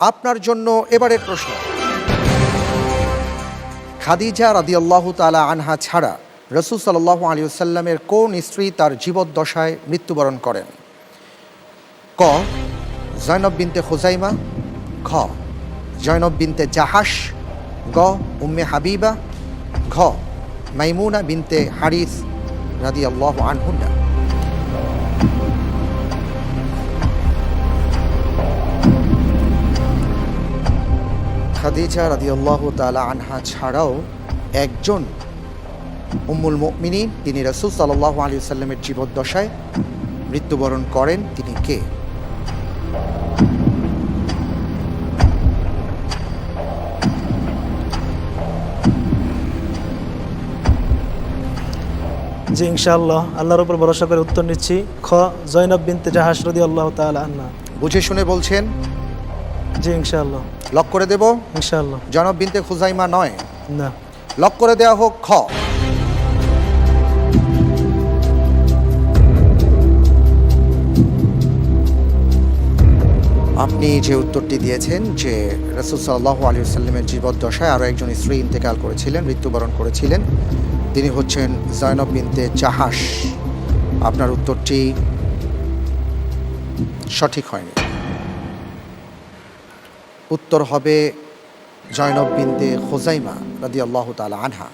আপনার জন্য এবারের প্রশ্ন, খাদিজা রাদিয়াল্লাহু তাআলা আনহা ছাড়া রাসূল সাল্লাল্লাহু আলাইহি ওয়াসাল্লামের কোন স্ত্রী তার জীবদ্দশায় মৃত্যুবরণ করেন? ক জয়নব বিনতে খুজাইমা, খ জয়নব বিনতে জাহাশ, গ উম্মে হাবিবা, ঘ মাইমুনা বিনতে হারিস রাদিয়াল্লাহু আনহুন্না। খাদিজা রাদিয়াল্লাহু তাআলা আনহা ছাড়াও একজন উম্মুল মুমিনিন, তিনি রাসূল সাল্লাল্লাহু আলাইহি ওয়াসাল্লামের জীবদ্দশায় মৃত্যুবরণ করেন। তিনি কে? জি ইনশাআল্লাহ, আল্লাহর উপর ভরসা করে উত্তর নিচ্ছি, খ জয়নব বিনতে জাহাশ রাদিয়াল্লাহু তাআলা আনহা। বুঝে শুনে বলছেন? জি ইনশাআল্লাহ। লক করে দেব? ইনশাআল্লাহ। জয়নব বিনতে খুজাইমা নয়, না। লক করে দেওয়া হোক খ। আপনি যে উত্তরটি দিয়েছেন যে রাসূল সাল্লাল্লাহু আলাইহি ওয়াসাল্লামের জীবদ্দশায় আরও একজন স্ত্রী ইন্তেকাল করেছিলেন, মৃত্যুবরণ করেছিলেন, তিনি হচ্ছেন জয়নব বিনতে জাহাশ। আপনার উত্তরটি সঠিক হয়নি। উত্তর হবে জয়নব বিনতে খুজাইমা রাদিয়াল্লাহু তাআলা আনহা।